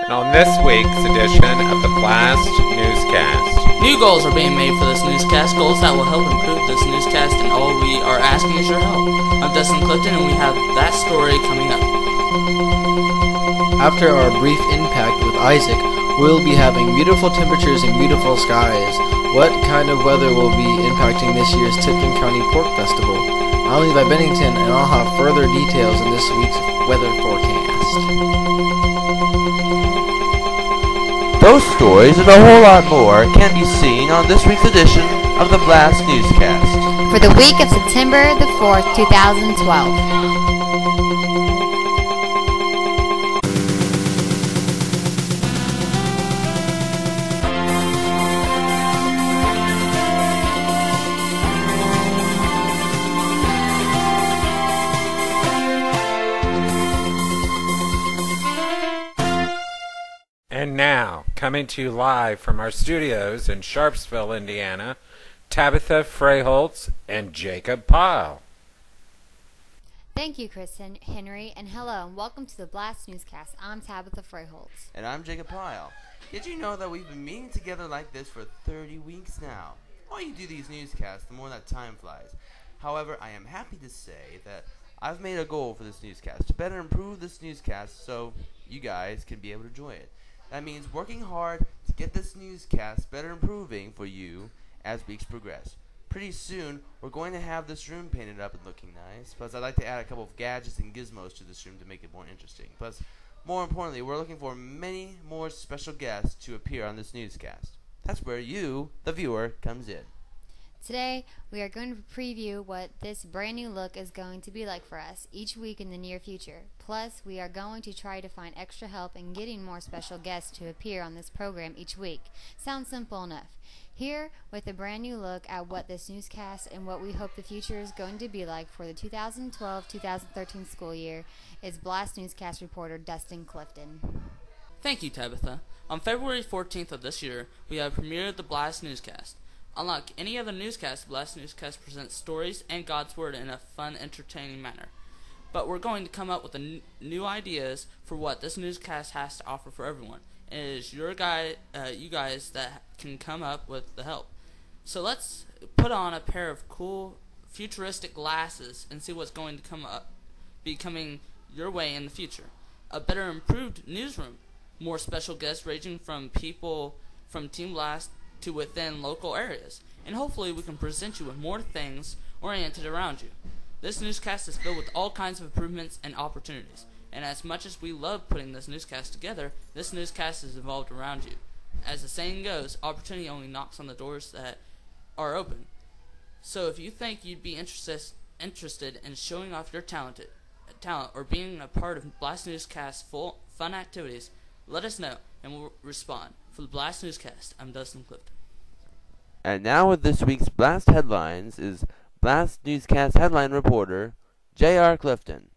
and on this week's edition of the BLAST Newscast. New goals are being made for this newscast, goals that will help improve this newscast, and all we are asking is your help. I'm Dustin Clifton, and we have that story coming up. After our brief impact with Isaac, we'll be having beautiful temperatures and beautiful skies. What kind of weather will be impacting this year's Tipton County Pork Festival? I'm Levi Bennington, and I'll have further details in this week's weather forecast. Those stories and a whole lot more can be seen on this week's edition of the BLAST Newscast. For the week of September the 4th, 2012. And now, coming to you live from our studios in Sharpsville, Indiana, Tabitha Freyholtz and Jacob Pyle. Thank you, Kristen, Henry, and hello, and welcome to the BLAST Newscast. I'm Tabitha Freyholtz. And I'm Jacob Pyle. Did you know that we've been meeting together like this for 30 weeks now? The more you do these newscasts, the more that time flies. However, I am happy to say that I've made a goal for this newscast to better improve this newscast so you guys can be able to enjoy it. That means working hard to get this newscast better improving for you as weeks progress. Pretty soon, we're going to have this room painted up and looking nice. Plus, I'd like to add a couple of gadgets and gizmos to this room to make it more interesting. Plus, more importantly, we're looking for many more special guests to appear on this newscast. That's where you, the viewer, comes in. Today, we are going to preview what this brand new look is going to be like for us each week in the near future. Plus, we are going to try to find extra help in getting more special guests to appear on this program each week. Sounds simple enough. Here, with a brand new look at what this newscast and what we hope the future is going to be like for the 2012-2013 school year, is BLAST Newscast reporter Dustin Clifton. Thank you, Tabitha. On February 14th of this year, we have premiered the BLAST Newscast. Unlike any other newscast, BLAST Newscast presents stories and God's Word in a fun, entertaining manner. But we're going to come up with new ideas for what this newscast has to offer for everyone. And it is you guys that can come up with the help. So let's put on a pair of cool, futuristic glasses and see what's going to be coming your way in the future. A better improved newsroom, more special guests ranging from people from Team BLAST to within local areas, and hopefully we can present you with more things oriented around you. This newscast is filled with all kinds of improvements and opportunities, and as much as we love putting this newscast together, this newscast is involved around you. As the saying goes, opportunity only knocks on the doors that are open. So if you think you'd be interested in showing off your talent or being a part of BLAST Newscast's full fun activities, let us know and we'll respond. For the BLAST Newscast, I'm Dustin Clifton. And now with this week's BLAST headlines is BLAST Newscast headline reporter J.R. Clifton.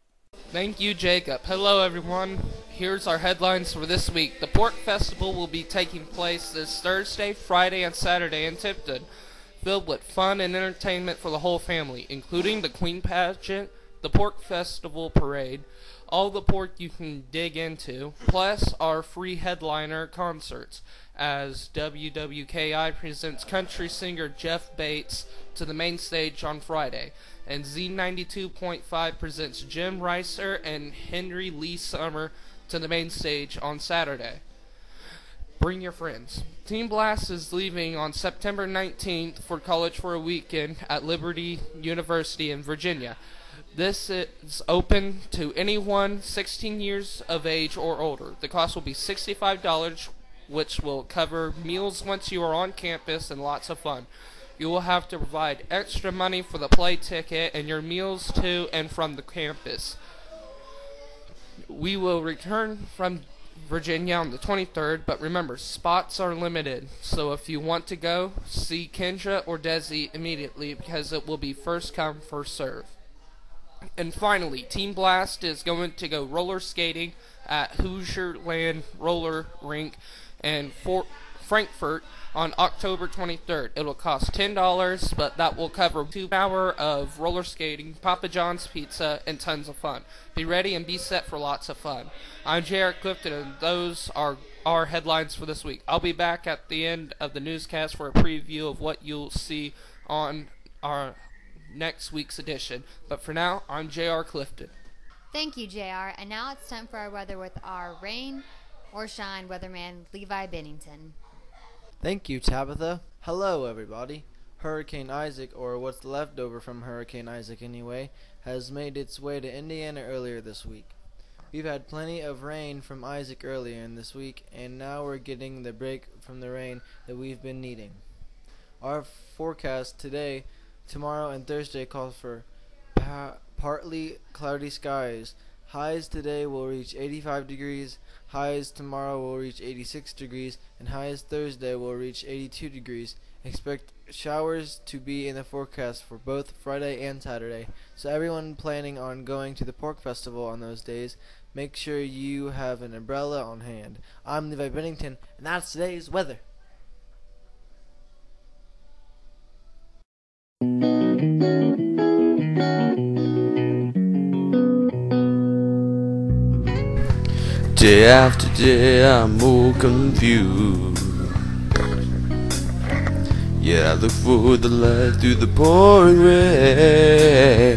Thank you, Jacob. Hello, everyone. Here's our headlines for this week. The Pork Festival will be taking place this Thursday, Friday, and Saturday in Tipton, filled with fun and entertainment for the whole family, including the Queen Pageant, the Pork Festival Parade, all the pork you can dig into, plus our free headliner concerts, as WWKI presents country singer Jeff Bates to the main stage on Friday, and Z92.5 presents Jim Reiser and Henry Lee Summer to the main stage on Saturday. Bring your friends. Team BLAST is leaving on September 19th for college for a weekend at Liberty University in Virginia. This is open to anyone 16 years of age or older. The cost will be $65, which will cover meals once you are on campus and lots of fun. You will have to provide extra money for the play ticket and your meals to and from the campus. We will return from Virginia on the 23rd, but remember, spots are limited. So if you want to go, see Kendra or Desi immediately because it will be first come, first serve. And finally, Team BLAST is going to go roller skating at Hoosier Land Roller Rink and Frankfurt on October 23rd. It will cost $10, but that will cover 2 hours of roller skating, Papa John's pizza, and tons of fun. Be ready and be set for lots of fun. I'm Jared Clifton, and those are our headlines for this week. I'll be back at the end of the newscast for a preview of what you'll see on our next week's edition. But for now, I'm J.R. Clifton. Thank you, JR. And now it's time for our weather with our rain or shine weatherman, Levi Bennington. Thank you, Tabitha. Hello, everybody. Hurricane Isaac, or what's left over from Hurricane Isaac anyway, has made its way to Indiana earlier this week. We've had plenty of rain from Isaac earlier in this week, and now we're getting the break from the rain that we've been needing. Our forecast today, tomorrow, and Thursday calls for partly cloudy skies. Highs today will reach 85 degrees, highs tomorrow will reach 86 degrees, and highs Thursday will reach 82 degrees. Expect showers to be in the forecast for both Friday and Saturday. So everyone planning on going to the Pork Festival on those days, make sure you have an umbrella on hand. I'm Levi Bennington, and that's today's weather. Day after day I'm more confused. Yet I look for the light through the pouring rain.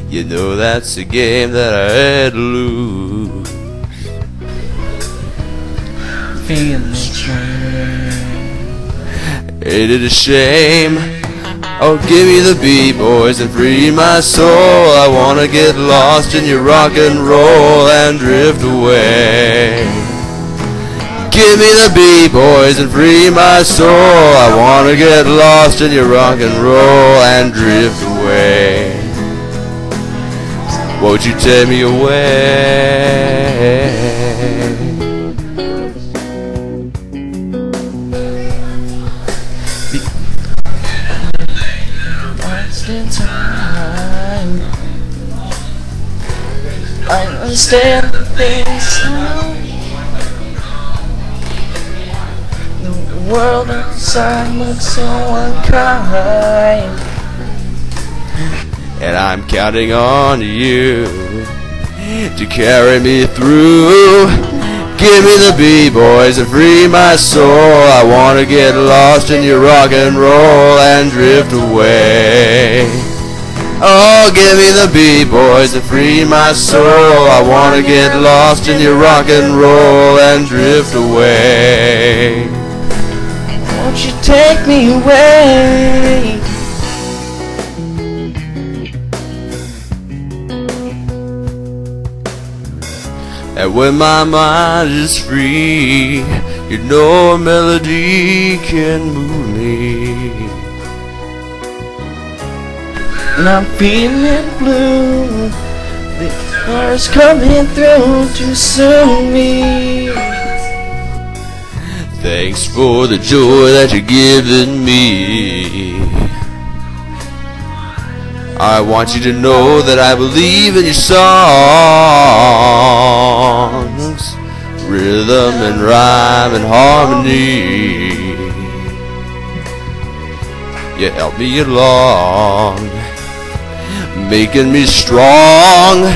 You know that's a game that I had to lose. Feeling strange. Ain't it a shame? Oh, give me the B-boys and free my soul. I wanna get lost in your rock and roll and drift away. Give me the B-boys and free my soul. I wanna get lost in your rock and roll and drift away. Won't you take me away? In time, I understand the things the world outside looks so unkind, and I'm counting on you to carry me through. Give me the B-boys and free my soul. I wanna get lost in your rock and roll and drift away. Oh, give me the B-boys and free my soul. I wanna get lost in your rock and roll and drift away. won't you take me away? And when my mind is free, you know a melody can move me. And I'm feeling blue, the car's coming through to serve me. Thanks for the joy that you're giving me. I want you to know that I believe in your songs, rhythm and rhyme and harmony. You help me along, making me strong.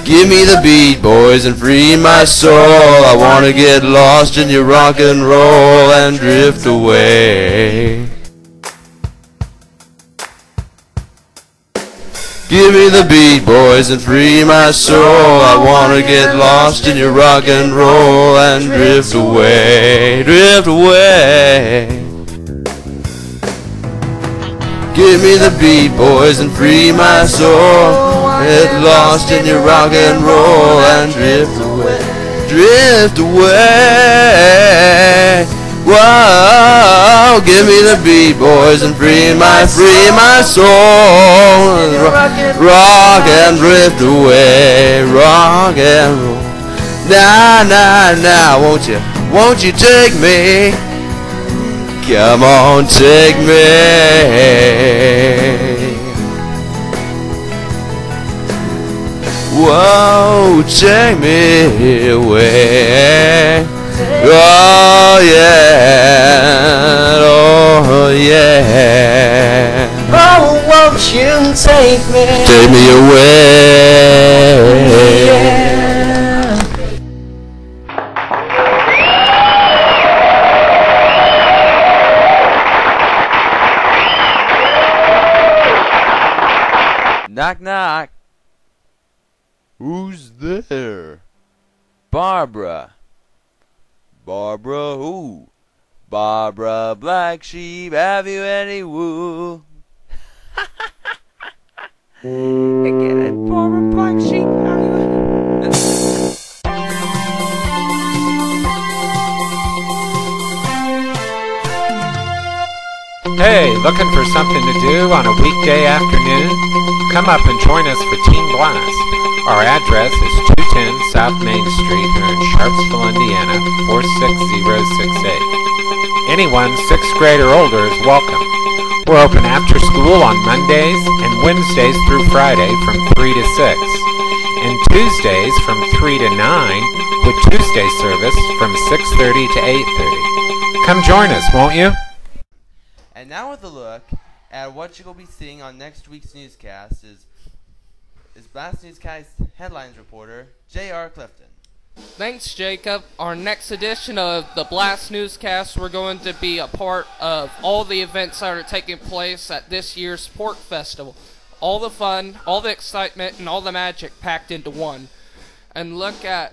Give me the beat, boys, and free my soul. I want to get lost in your rock and roll and drift away. Give me the beat, boys, and free my soul. I want to get lost in your rock and roll and drift away, drift away. Give me the beat, boys, and free my soul. Get lost in your rock and roll and drift away, drift away. Whoa, give me the beat, boys, and free my soul. Rock and drift away, rock and roll. Nah, nah, nah, won't you take me? Come on, take me. Whoa, take me away. Oh, Oh yeah, oh yeah. Oh, won't you take me? Take me away. Yeah. Knock, knock. Who's there? Barbara. Barbara who? Barbara Black Sheep, have you any woo? I get it, Barbara Black Sheep, have you any? Hey, looking for something to do on a weekday afternoon? Come up and join us for Team Blast. Our address is 210 South Main Street here in Sharpsville, Indiana, 46068. Anyone 6th grade or older is welcome. We're open after school on Mondays and Wednesdays through Friday from 3 to 6, and Tuesdays from 3 to 9, with Tuesday service from 6:30 to 8:30. Come join us, won't you? And now with a look at what you'll be seeing on next week's newscast is BLAST Newscast headlines reporter J.R. Clifton. Thanks, Jacob. Our next edition of the BLAST Newscast, we're going to be a part of all the events that are taking place at this year's Pork Festival. All the fun, all the excitement, and all the magic packed into one. And a look at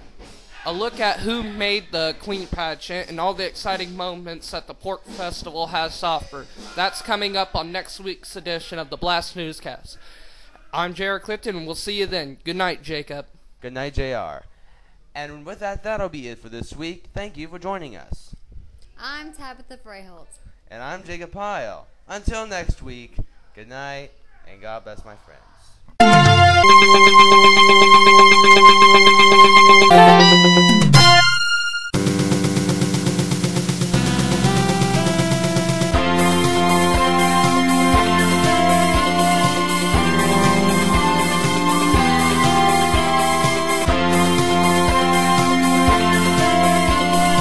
who made the Queen Pageant and all the exciting moments that the Pork Festival has to offer. That's coming up on next week's edition of the BLAST Newscast. I'm Jared Clifton, and we'll see you then. Good night, Jacob. Good night, JR. And with that, that'll be it for this week. Thank you for joining us. I'm Tabitha Freyholtz. And I'm Jacob Pyle. Until next week, good night, and God bless my friends.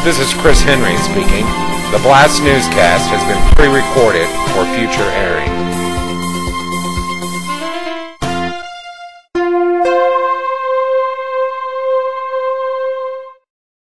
This is Chris Henry speaking. The BLAST Newscast has been pre-recorded for future airing.